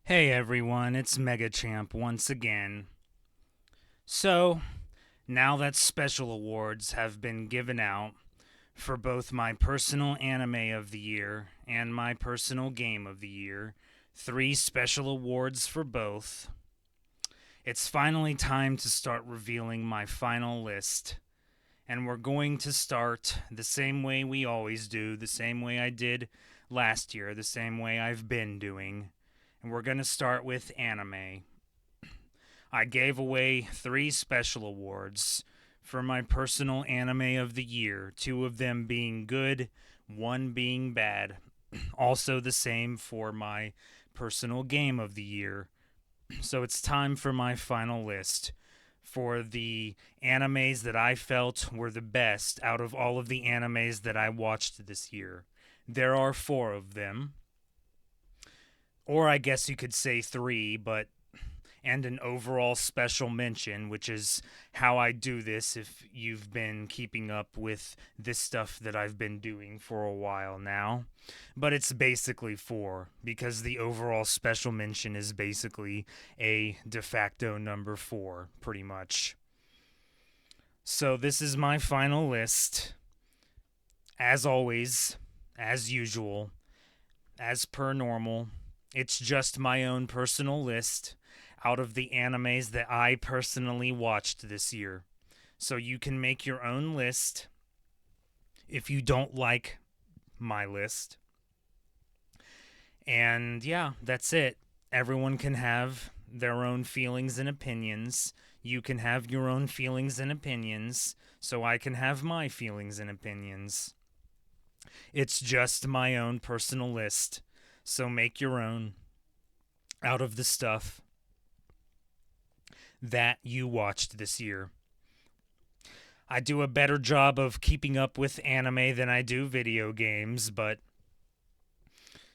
Hey everyone, it's Mega Champ once again. So, now that special awards have been given out for both my personal anime of the year and my personal game of the year, three special awards for both, it's finally time to start revealing my final list. And we're going to start the same way we always do, the same way I did last year, the same way I've been doing. And we're going to start with anime. I gave away three special awards for my personal anime of the year, two of them being good, one being bad. Also, the same for my personal game of the year. So it's time for my final list for the animes that I felt were the best out of all of the animes that I watched this year. There are four of them, or I guess you could say three, but and an overall special mention, which is how I do this if you've been keeping up with this stuff that I've been doing for a while now. But it's basically four, because the overall special mention is basically a de facto number four, pretty much. So this is my final list. As always, as usual, as per normal, it's just my own personal list out of the animes that I personally watched this year. So you can make your own list if you don't like my list. And yeah, that's it. Everyone can have their own feelings and opinions. You can have your own feelings and opinions, so I can have my feelings and opinions. It's just my own personal list, so make your own out of the stuff that you watched this year. I do a better job of keeping up with anime than I do video games, but,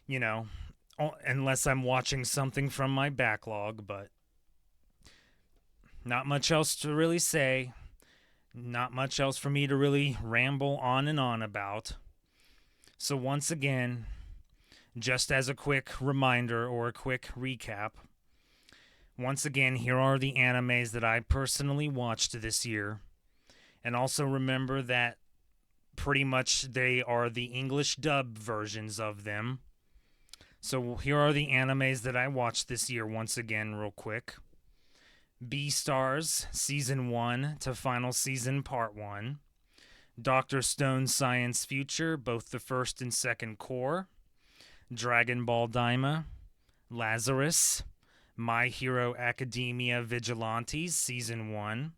you know, unless I'm watching something from my backlog, but not much else to really say. Not much else for me to really ramble on and on about. So, once again, just as a quick reminder or a quick recap, once again, here are the animes that I personally watched this year. And also remember that pretty much they are the English dub versions of them. So here are the animes that I watched this year once again, real quick. Beastars Season 1 to Final Season Part 1. Dr. Stone Science Future, both the first and second core. Dragon Ball Daima. Lazarus. My Hero Academia Vigilantes Season 1.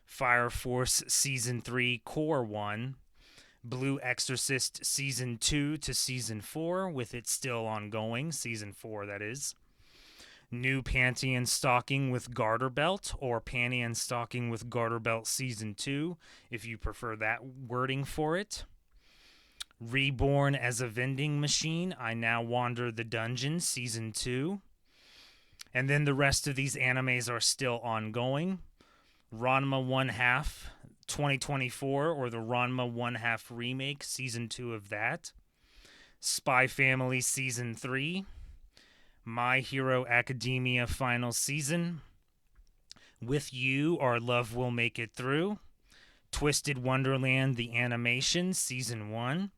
Fire Force Season 3 Core 1. Blue Exorcist Season 2 to Season 4, with it still ongoing, Season 4 that is. New Panty and Stocking with Garter Belt, or Panty and Stocking with Garter Belt Season 2, if you prefer that wording for it. Reborn as a Vending Machine, I Now Wander the Dungeon Season 2. And then the rest of these animes are still ongoing. Ranma 1 half 2024, or the Ranma 1 half remake, Season 2 of that. Spy Family Season 3. My Hero Academia Final Season. With You, Our Love Will Make It Through. Twisted Wonderland The Animation Season 1.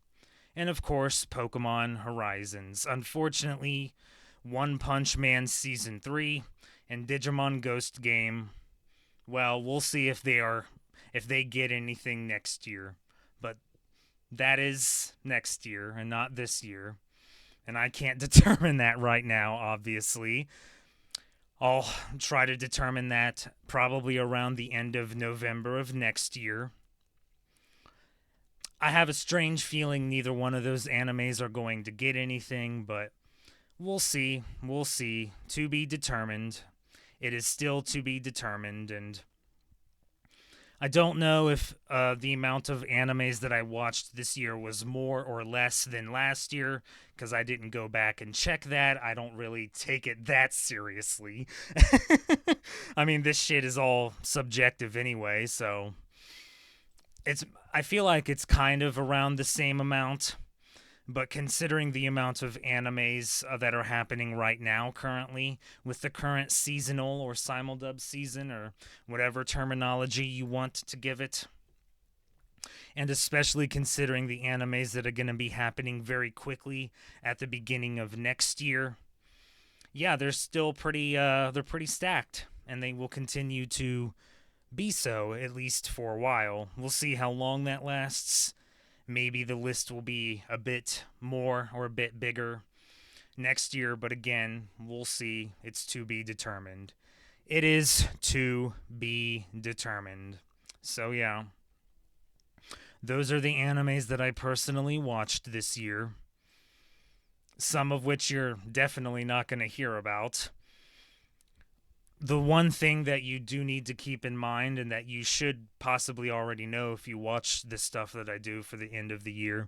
And of course, Pokemon Horizons. Unfortunately, One Punch Man Season 3 and Digimon Ghost Game, well, we'll see if they get anything next year. But that is next year and not this year. And I can't determine that right now, obviously. I'll try to determine that probably around the end of November of next year. I have a strange feeling neither one of those animes are going to get anything, but we'll see. We'll see. To be determined. It is still to be determined, and I don't know if the amount of animes that I watched this year was more or less than last year, because I didn't go back and check that. I don't really take it that seriously. I mean, this shit is all subjective anyway, so I feel like it's kind of around the same amount, But considering the amount of animes that are happening right now, currently, with the current seasonal or simuldub season, or whatever terminology you want to give it, and especially considering the animes that are going to be happening very quickly at the beginning of next year, yeah, they're still they're pretty stacked, and they will continue to be so at least for a while. We'll see how long that lasts. Maybe the list will be a bit more or a bit bigger next year, but again, we'll see. It's to be determined. It is to be determined. So, yeah, those are the animes that I personally watched this year. Some of which you're definitely not going to hear about. The one thing that you do need to keep in mind, and that you should possibly already know if you watch the stuff that I do for the end of the year,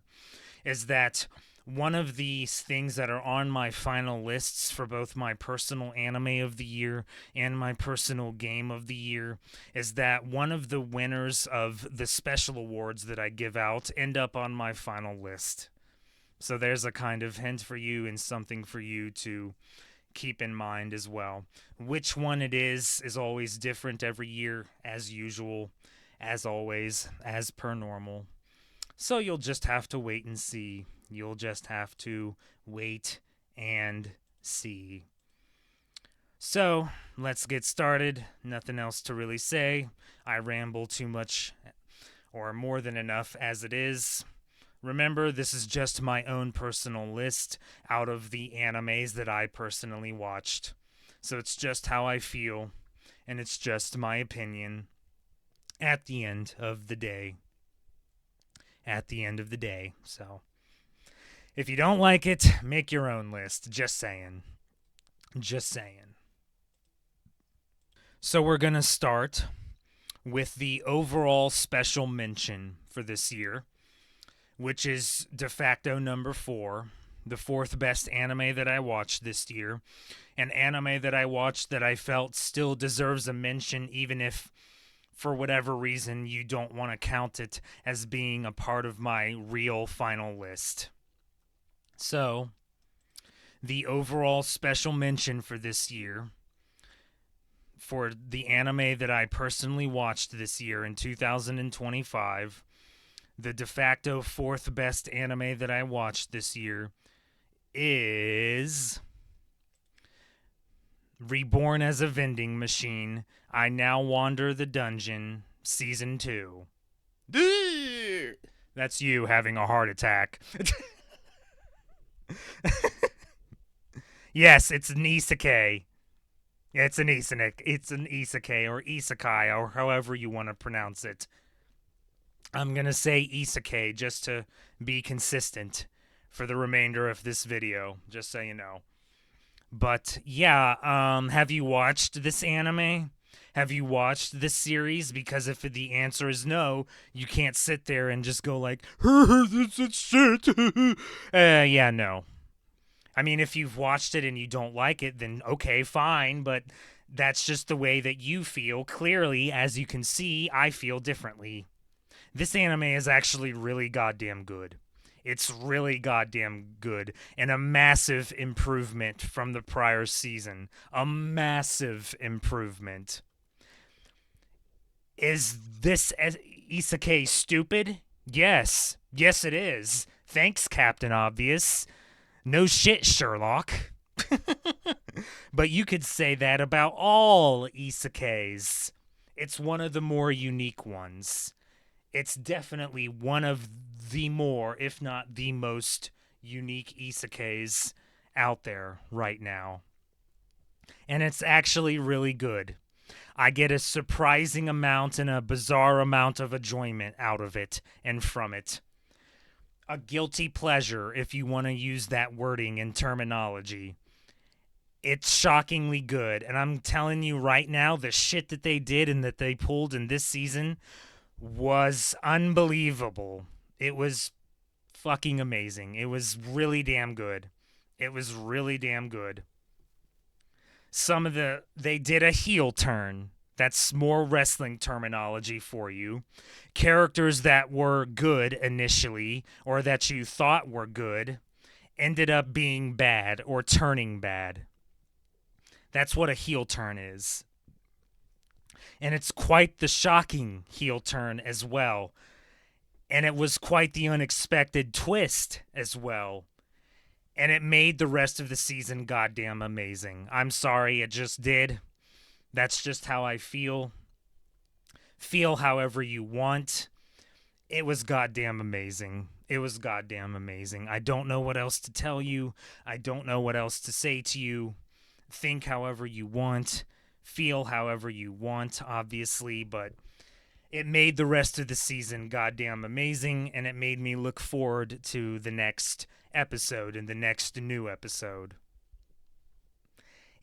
is that one of these things that are on my final lists for both my personal anime of the year and my personal game of the year is that one of the winners of the special awards that I give out end up on my final list. So there's a kind of hint for you and something for you to keep in mind as well. Which one it is always different every year, as usual, as always, as per normal. So you'll just have to wait and see. You'll just have to wait and see. So let's get started. Nothing else to really say. I ramble too much or more than enough as it is. Remember, this is just my own personal list out of the animes that I personally watched. So it's just how I feel, and it's just my opinion at the end of the day. At the end of the day. So if you don't like it, make your own list. Just saying. Just saying. So we're going to start with the overall special mention for this year, which is de facto number 4, the 4th best anime that I watched this year. An anime that I watched that I felt still deserves a mention, even if, for whatever reason, you don't want to count it as being a part of my real final list. So, the overall special mention for this year, for the anime that I personally watched this year in 2025, the de facto 4th best anime that I watched this year is Reborn as a Vending Machine. I Now Wander the Dungeon, Season 2. That's you having a heart attack. Yes, it's an isekai. It's an isekai or isekai or however you want to pronounce it. I'm going to say isekai just to be consistent for the remainder of this video, just so you know. But yeah, have you watched this anime? Have you watched this series? Because if the answer is no, you can't sit there and just go like, this is shit. Yeah, no. I mean, if you've watched it and you don't like it, then okay, fine. But that's just the way that you feel. Clearly, as you can see, I feel differently. This anime is actually really goddamn good. It's really goddamn good and a massive improvement from the prior season. A massive improvement. Is this isekai stupid? Yes. Yes, it is. Thanks, Captain Obvious. No shit, Sherlock. But you could say that about all isekais. It's one of the more unique ones. It's definitely one of the more, if not the most, unique isekais out there right now. And it's actually really good. I get a surprising amount and a bizarre amount of enjoyment out of it and from it. A guilty pleasure, if you want to use that wording and terminology. It's shockingly good. And I'm telling you right now, the shit that they did and that they pulled in this season was unbelievable. It was fucking amazing. It was really damn good. It was really damn good. They did a heel turn. That's more wrestling terminology for you. Characters that were good initially, or that you thought were good, ended up being bad or turning bad. That's what a heel turn is. And it's quite the shocking heel turn as well. And it was quite the unexpected twist as well. And it made the rest of the season goddamn amazing. I'm sorry, it just did. That's just how I feel. Feel however you want. It was goddamn amazing. It was goddamn amazing. I don't know what else to tell you. I don't know what else to say to you. Think however you want. Feel however you want, obviously, but it made the rest of the season goddamn amazing, and it made me look forward to the next episode and the next new episode.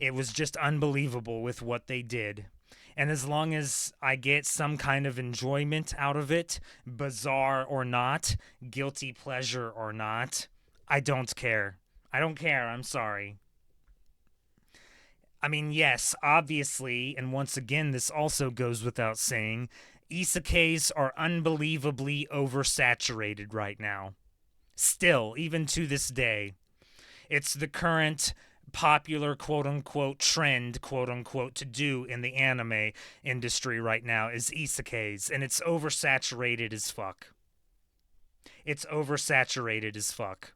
It was just unbelievable with what they did. And as long as I get some kind of enjoyment out of it, bizarre or not, guilty pleasure or not, I don't care. I don't care. I'm sorry. I mean, yes, obviously, and once again, this also goes without saying, isekais are unbelievably oversaturated right now. Still, even to this day. It's the current popular quote unquote trend quote unquote to do in the anime industry right now is isekais, and it's oversaturated as fuck. It's oversaturated as fuck.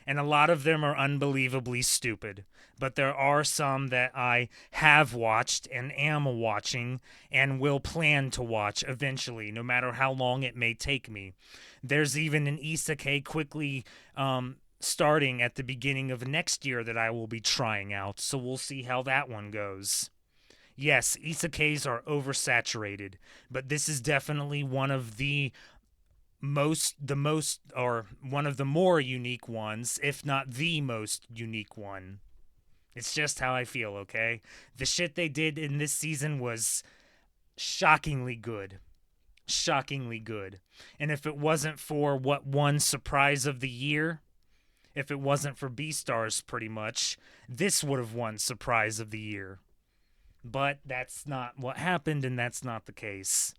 And a lot of them are unbelievably stupid. But there are some that I have watched and am watching and will plan to watch eventually, no matter how long it may take me. There's even an isekai quickly starting at the beginning of next year that I will be trying out, so we'll see how that one goes. Yes, isekais are oversaturated, but this is definitely one of the or one of the more unique ones, if not the most unique one. It's just how I feel, okay? The shit they did in this season was shockingly good. Shockingly good. And if it wasn't for what won Surprise of the Year, if it wasn't for Beastars pretty much, this would have won Surprise of the Year. But that's not what happened, and that's not the case.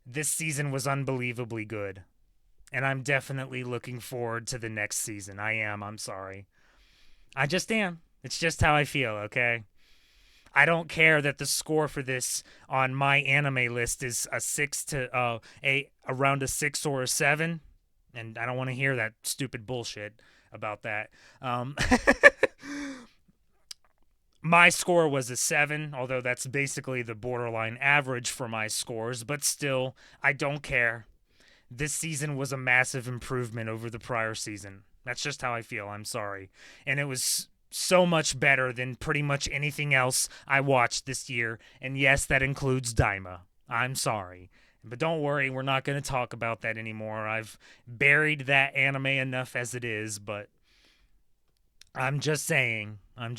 This season was unbelievably good. And I'm definitely looking forward to the next season. I am, I'm sorry. I just am. It's just how I feel, okay? I don't care that the score for this on my anime list is a 6 to around a 6 or a 7, and I don't want to hear that stupid bullshit about that. My score was a 7, although that's basically the borderline average for my scores, but still, I don't care. This season was a massive improvement over the prior season. That's just how I feel. I'm sorry. And it was so much better than pretty much anything else I watched this year. And yes, that includes Daima. I'm sorry. But don't worry, we're not going to talk about that anymore. I've buried that anime enough as it is, but I'm just saying. I'm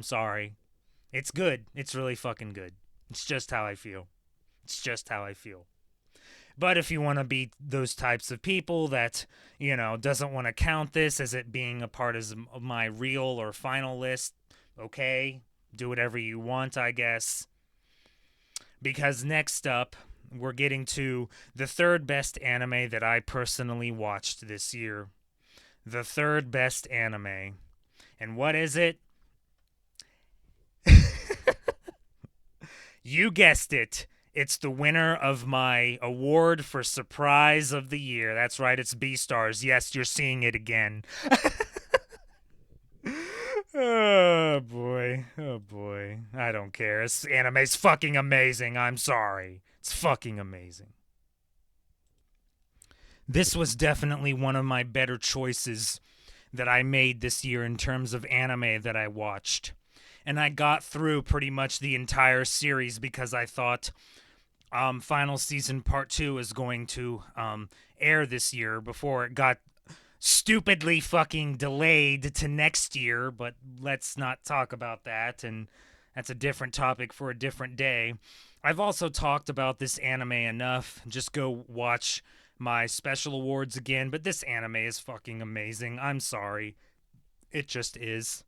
sorry. It's good. It's really fucking good. It's just how I feel. It's just how I feel. But if you want to be those types of people that, doesn't want to count this as it being a part of my real or final list, okay, do whatever you want, I guess. Because next up, we're getting to the third best anime that I personally watched this year. The third best anime. And what is it? You guessed it. It's the winner of my award for Surprise of the Year. That's right, it's Beastars. Yes, you're seeing it again. Oh boy. Oh boy. I don't care. This anime's fucking amazing. I'm sorry. It's fucking amazing. This was definitely one of my better choices that I made this year in terms of anime that I watched. And I got through pretty much the entire series because I thought final season part 2 is going to air this year before it got stupidly fucking delayed to next year, but let's not talk about that, and that's a different topic for a different day. I've also talked about this anime enough. Just go watch my special awards again, but this anime is fucking amazing. I'm sorry. It just is.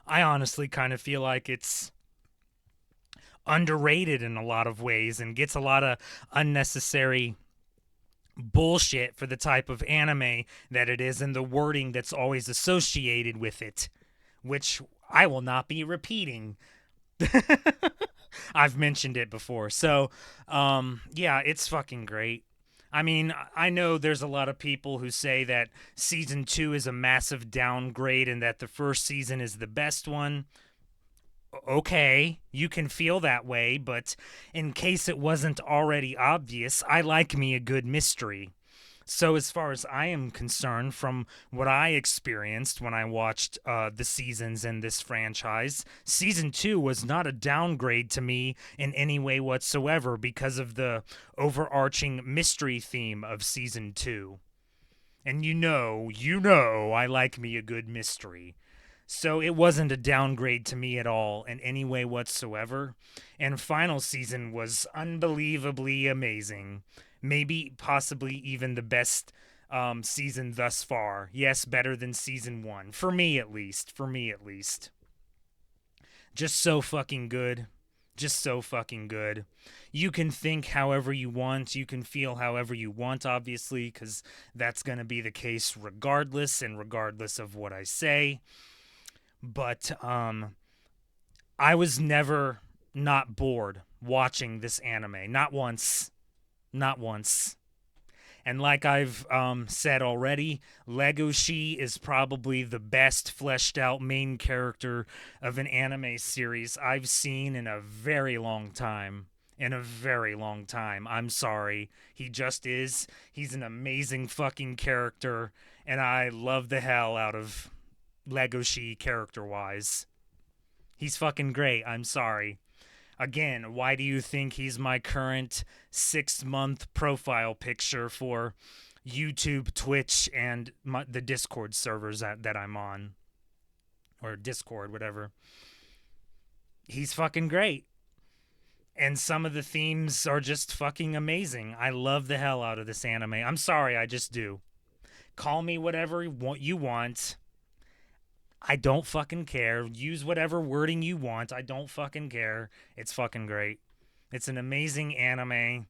I honestly kind of feel like it's underrated in a lot of ways and gets a lot of unnecessary bullshit for the type of anime that it is and the wording that's always associated with it, which I will not be repeating. I've mentioned it before. So, yeah, it's fucking great. I mean, I know there's a lot of people who say that season 2 is a massive downgrade and that the first season is the best one. Okay, you can feel that way, but in case it wasn't already obvious, I like me a good mystery. So, as far as I am concerned, from what I experienced when I watched the seasons in this franchise, season 2 was not a downgrade to me in any way whatsoever because of the overarching mystery theme of season 2. And I like me a good mystery. So it wasn't a downgrade to me at all in any way whatsoever. And final season was unbelievably amazing. Maybe, possibly even the best season thus far. Yes, better than season 1. For me at least. For me at least. Just so fucking good. Just so fucking good. You can think however you want. You can feel however you want, obviously, because that's going to be the case regardless and regardless of what I say. But I was never not bored watching this anime. Not once. Not once. And like I've said already, Legoshi is probably the best fleshed out main character of an anime series I've seen in a very long time. In a very long time. I'm sorry. He just is. He's an amazing fucking character, and I love the hell out of Legoshi character wise. He's fucking great. I'm sorry. Again, why do you think he's my current 6-month profile picture for YouTube, Twitch, and the Discord servers that I'm on? Or Discord, whatever. He's fucking great. And some of the themes are just fucking amazing. I love the hell out of this anime. I'm sorry, I just do. Call me whatever you want. I don't fucking care. Use whatever wording you want. I don't fucking care. It's fucking great. It's an amazing anime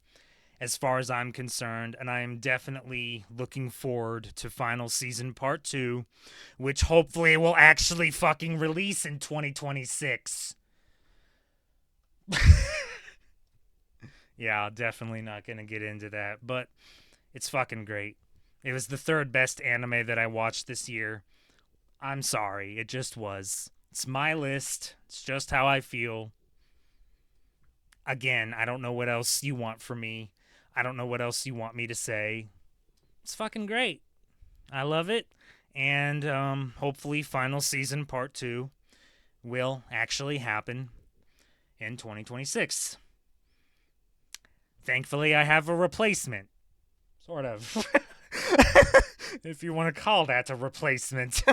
as far as I'm concerned, and I am definitely looking forward to final season part 2, which hopefully will actually fucking release in 2026. Yeah, definitely not going to get into that, but it's fucking great. It was the third best anime that I watched this year. I'm sorry, it just was. It's my list. It's just how I feel. Again, I don't know what else you want from me. I don't know what else you want me to say. It's fucking great. I love it. And hopefully, final season part 2 will actually happen in 2026. Thankfully, I have a replacement. Sort of. If you want to call that a replacement.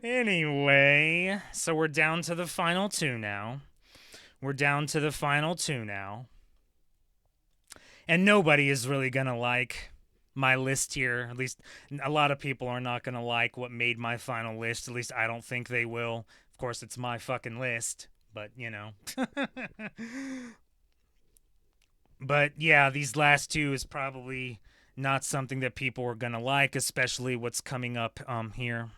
Anyway, so we're down to the final 2 now. And nobody is really going to like my list here. At least a lot of people are not going to like what made my final list. At least I don't think they will. Of course, it's my fucking list. But, you know. But, yeah, these last 2 is probably not something that people are going to like, especially what's coming up here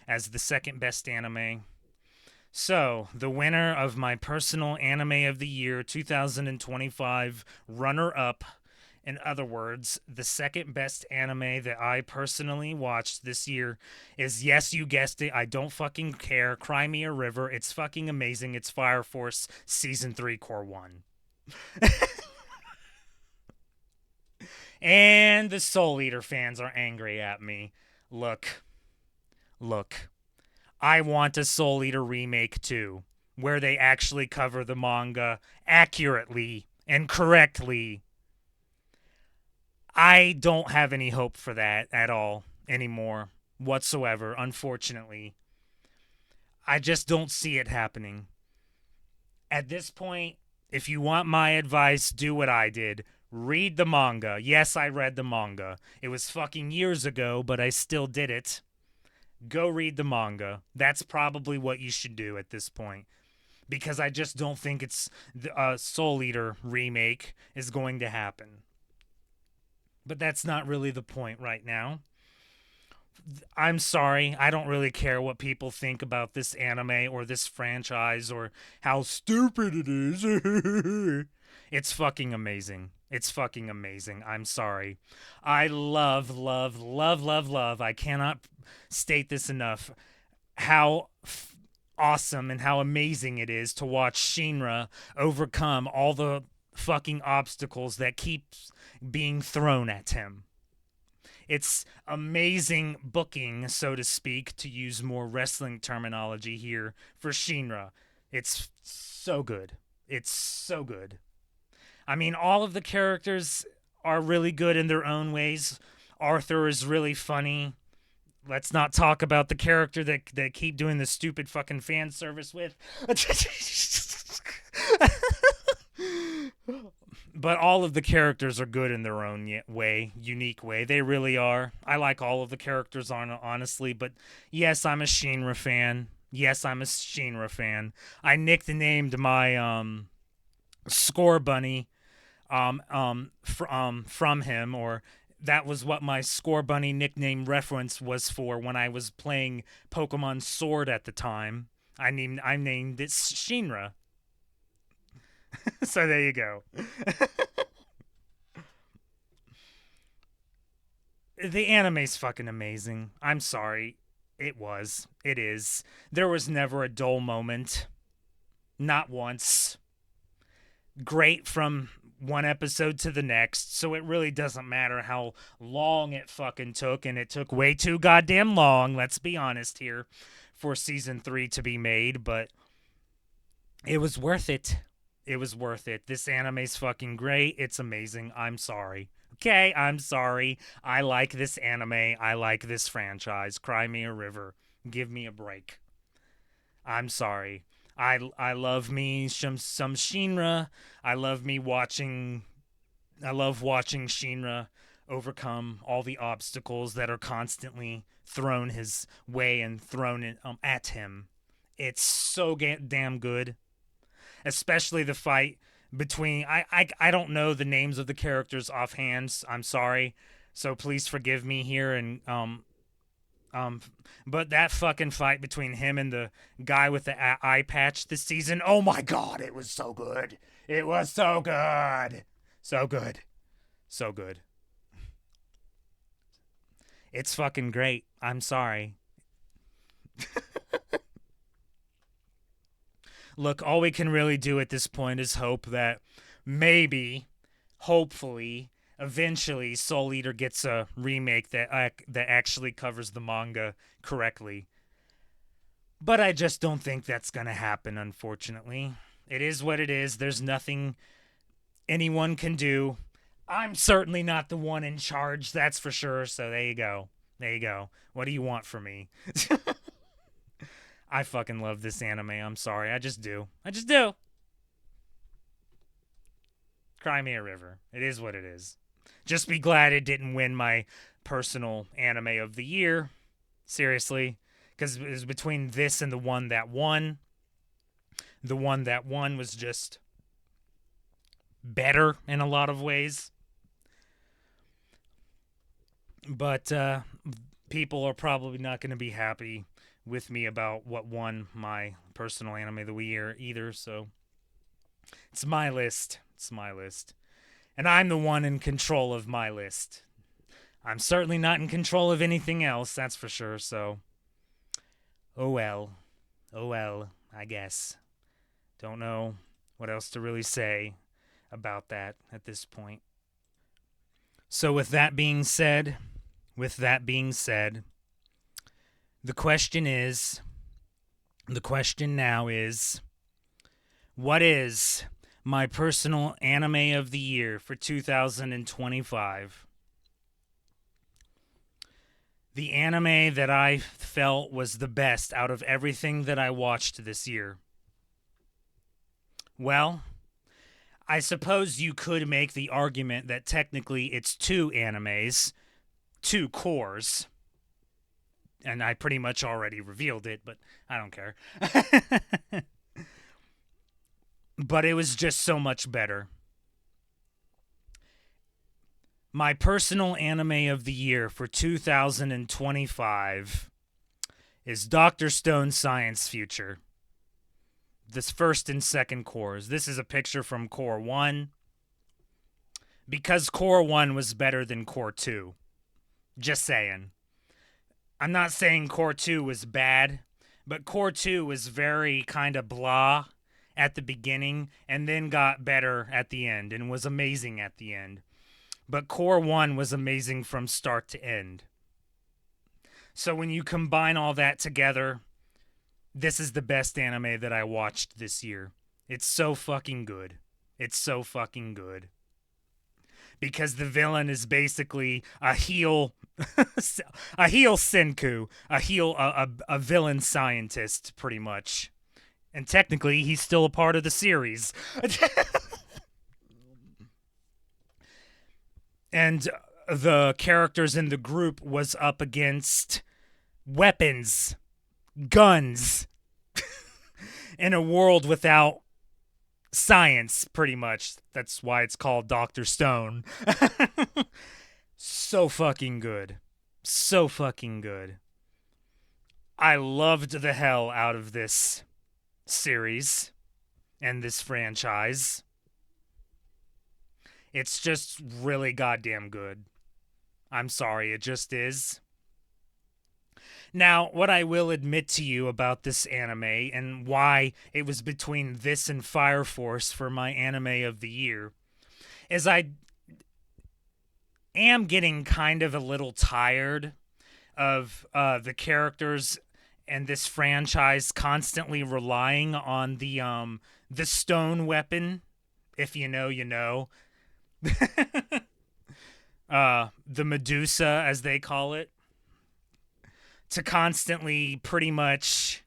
as the second best anime. So, the winner of my personal anime of the year 2025 runner up, in other words, the second best anime that I personally watched this year is, yes, you guessed it, I don't fucking care, Cry Me a River. It's fucking amazing. It's Fire Force Season 3 Core 1. And the Soul Eater fans are angry at me. Look. I want a Soul Eater remake too, where they actually cover the manga accurately and correctly. I don't have any hope for that at all anymore, whatsoever, unfortunately. I just don't see it happening. At this point, if you want my advice, do what I did. Read the manga. Yes, I read the manga. It was fucking years ago, but I still did it. Go read the manga. That's probably what you should do at this point. because I just don't think it's a Soul Eater remake is going to happen. But that's not really the point right now. I'm sorry. I don't really care what people think about this anime or this franchise or how stupid it is. It's fucking amazing. It's fucking amazing. I'm sorry. I love, love, love, love, love. I cannot state this enough. How awesome and how amazing it is to watch Shinra overcome all the fucking obstacles that keep being thrown at him. It's amazing booking, so to speak, to use more wrestling terminology here for Shinra. It's so good. It's so good. I mean, all of the characters are really good in their own ways. Arthur is really funny. Let's not talk about the character that keep doing the stupid fucking fan service with. But all of the characters are good in their own way, unique way. They really are. I like all of the characters honestly, but yes, I'm a Shinra fan. Yes, I'm a Shinra fan. I nicknamed my score bunny from him, or that was what my score bunny nickname reference was for when I was playing Pokemon Sword at the time. I named it Shinra. So there you go. The anime's fucking amazing. I'm sorry. It was. It is. There was never a dull moment. Not once. Great from one episode to the next, so it really doesn't matter how long it fucking took, and it took way too goddamn long, let's be honest here, for season 3 to be made, but it was worth it. It was worth it. This anime's fucking great. It's amazing. I'm sorry. Okay, I'm sorry. I like this anime. I like this franchise. Cry me a river. Give me a break. I'm sorry. I love me some Shinra. I love watching Shinra overcome all the obstacles that are constantly thrown his way and thrown at him. It's so damn good, especially the fight between I don't know the names of the characters offhand. I'm sorry, so please forgive me here. And but that fucking fight between him and the guy with the eye patch this season, oh my god, it was so good. It was so good, so good, so good. It's fucking great. I'm sorry. Look, all we can really do at this point is hope that maybe, hopefully, eventually Soul Eater gets a remake that actually covers the manga correctly. But I just don't think that's going to happen, unfortunately. It is what it is. There's nothing anyone can do. I'm certainly not the one in charge, that's for sure. So there you go. There you go. What do you want from me? I fucking love this anime. I'm sorry. I just do. I just do. Cry me a river. It is what it is. Just be glad it didn't win my personal anime of the year. Seriously. Because it was between this and the one that won. The one that won was just better in a lot of ways. But people are probably not going to be happy with me about what won my personal anime of the year either, so it's my list. It's my list. And I'm the one in control of my list. I'm certainly not in control of anything else, that's for sure, so oh well. Oh well, I guess. Don't know what else to really say about that at this point. So with that being said, the question now is, what is my personal anime of the year for 2025? The anime that I felt was the best out of everything that I watched this year. Well, I suppose you could make the argument that technically it's two animes, two cores. And I pretty much already revealed it, but I don't care. but it was just so much better. My personal anime of the year for 2025 is Dr. Stone's Science Future. This first and second cores. This is a picture from Core 1. Because Core 1 was better than Core 2. Just saying. I'm not saying Core 2 was bad, but Core 2 was very kind of blah at the beginning and then got better at the end and was amazing at the end. But Core 1 was amazing from start to end. So when you combine all that together, this is the best anime that I watched this year. It's so fucking good. It's so fucking good. Because the villain is basically a heel a heel Senku, a villain scientist pretty much. And technically he's still a part of the series. And the characters in the group was up against weapons, guns, in a world without science, pretty much. That's why it's called Dr. Stone. So fucking good. So fucking good. I loved the hell out of this series and this franchise. It's just really goddamn good. I'm sorry, it just is. Now, what I will admit to you about this anime and why it was between this and Fire Force for my anime of the year is I am getting kind of a little tired of the characters and this franchise constantly relying on the stone weapon. If you know, you know. The Medusa, as they call it, to constantly pretty much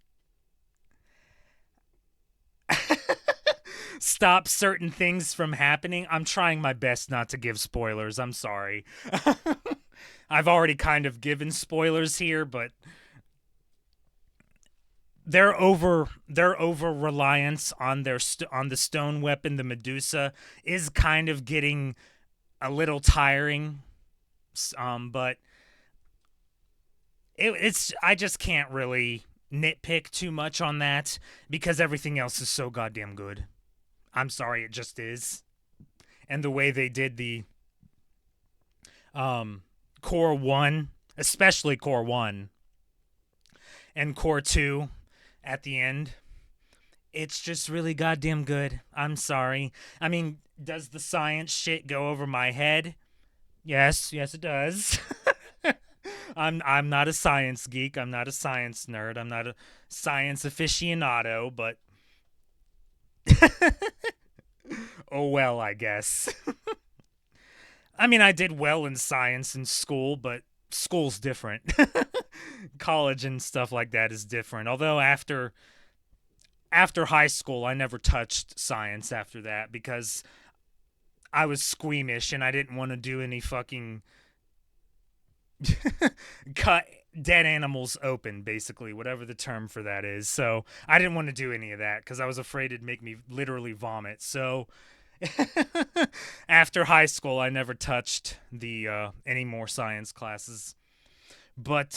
stop certain things from happening. I'm trying my best not to give spoilers. I'm sorry. I've already kind of given spoilers here, but their over reliance on on the stone weapon, the Medusa, is kind of getting a little tiring. But it's I just can't really nitpick too much on that because everything else is so goddamn good. I'm sorry, it just is. And the way they did the Core 1, especially Core 1 and Core 2 at the end, it's just really goddamn good. I'm sorry. I mean, does the science shit go over my head? Yes, it does. I'm not a science geek. I'm not a science nerd. I'm not a science aficionado, but oh well, I guess. I mean, I did well in science in school, but school's different. College and stuff like that is different. Although after high school, I never touched science after that because I was squeamish and I didn't want to do any fucking cut dead animals open, basically, whatever the term for that is. So I didn't want to do any of that because I was afraid it'd make me literally vomit. So after high school, I never touched the any more science classes. But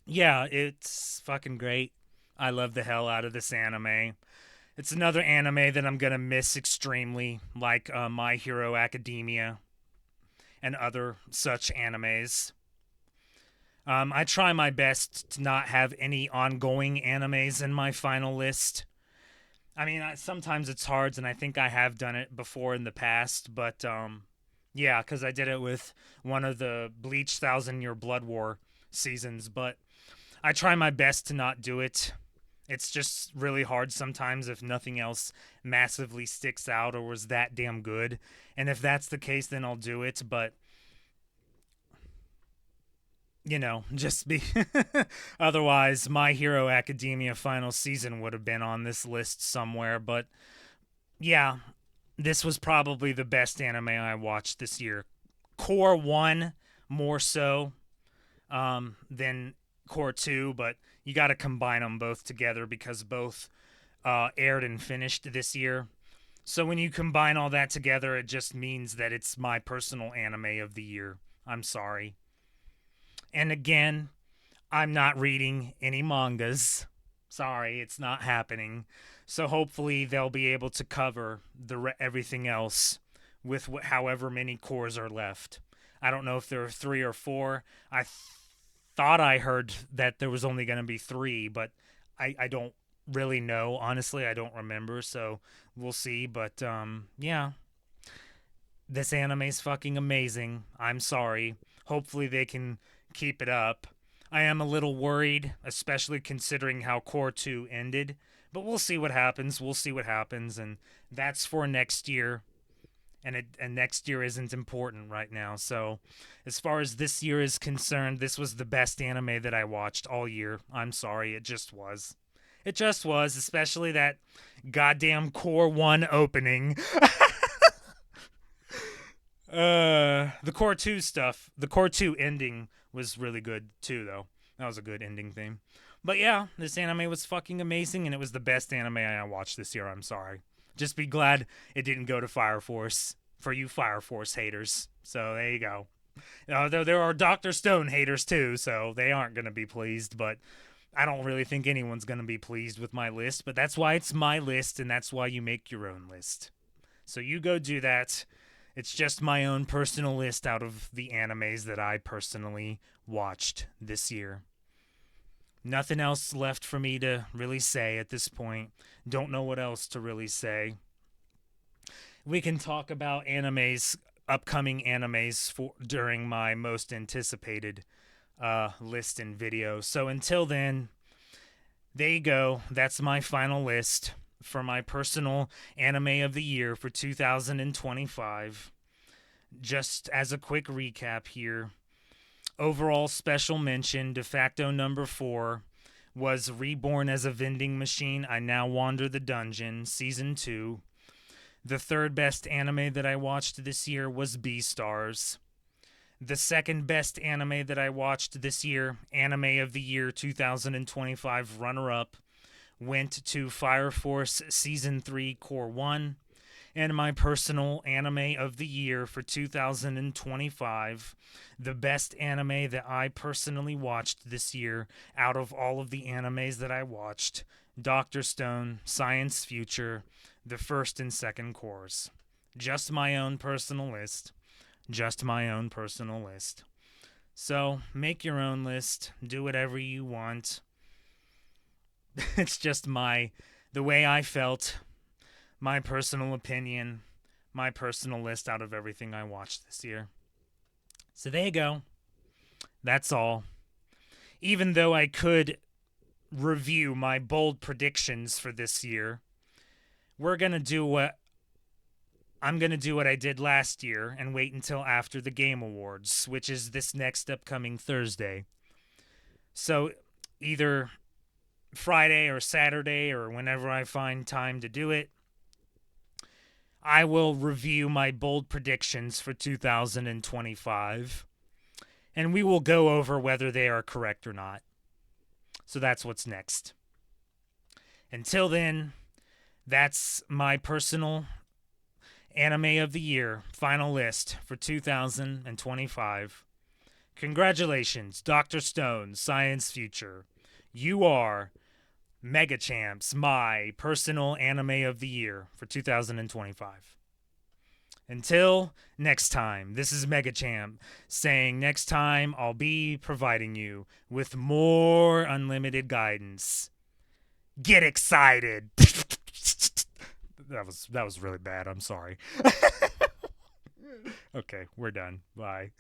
yeah, it's fucking great. I love the hell out of this anime. It's another anime that I'm gonna miss extremely, like My Hero Academia and other such animes. I try my best to not have any ongoing animes in my final list. I mean, sometimes it's hard, and I think I have done it before in the past, but yeah, because I did it with one of the Bleach Thousand Year Blood War seasons, but I try my best to not do it. It's just really hard sometimes if nothing else massively sticks out or was that damn good. And if that's the case, then I'll do it, but you know, just be otherwise My Hero Academia final season would have been on this list somewhere, but yeah, this was probably the best anime I watched this year. Core 1 more so than Core 2, but you got to combine them both together because both aired and finished this year. So when you combine all that together, it just means that it's my personal anime of the year. I'm sorry. And again, I'm not reading any mangas. Sorry, it's not happening. So hopefully they'll be able to cover everything else with however many cores are left. I don't know if there are 3 or 4. Thought I heard that there was only going to be 3, but I don't really know. Honestly, I don't remember, so we'll see. But yeah, this anime's fucking amazing. I'm sorry. Hopefully they can keep it up. I am a little worried, especially considering how Core 2 ended. But we'll see what happens. We'll see what happens, and that's for next year. And next year isn't important right now. So, as far as this year is concerned, this was the best anime that I watched all year. I'm sorry, it just was. It just was, especially that goddamn Core 1 opening. The Core 2 stuff, the Core 2 ending was really good too, though. That was a good ending theme. But yeah, this anime was fucking amazing, and it was the best anime I watched this year. I'm sorry. Just be glad it didn't go to Fire Force for you Fire Force haters. So there you go. There are Dr. Stone haters too, so they aren't going to be pleased, but I don't really think anyone's going to be pleased with my list, but that's why it's my list, and that's why you make your own list. So you go do that. It's just my own personal list out of the animes that I personally watched this year. Nothing else left for me to really say at this point. Don't know what else to really say. We can talk about upcoming animes during my most anticipated list and video. So until then, there you go. That's my final list for my personal anime of the year for 2025. Just as a quick recap here, overall special mention, de facto number 4 was Reborn as a Vending Machine, I Now Wander the Dungeon, Season 2. The third best anime that I watched this year was Beastars. The second best anime that I watched this year, Anime of the Year 2025 runner-up, went to Fire Force Season 3 Core 1. And my personal anime of the year for 2025, the best anime that I personally watched this year out of all of the animes that I watched, Dr. Stone, Science Future, the first and second cores. Just my own personal list. Just my own personal list. So, make your own list. Do whatever you want. It's just the way I felt, my personal opinion, my personal list out of everything I watched this year. So there you go. That's all. Even though I could review my bold predictions for this year, I'm going to do what I did last year and wait until after the Game Awards, which is this next upcoming Thursday. So either Friday or Saturday or whenever I find time to do it, I will review my bold predictions for 2025, and we will go over whether they are correct or not. So that's what's next. Until then, that's my personal anime of the year final list for 2025. Congratulations, Dr. Stone, Science Future. You are Mega Champs, my personal anime of the year for 2025. Until next time, this is Mega Champ saying next time I'll be providing you with more unlimited guidance. Get excited. That was really bad. I'm sorry. Okay, we're done. Bye.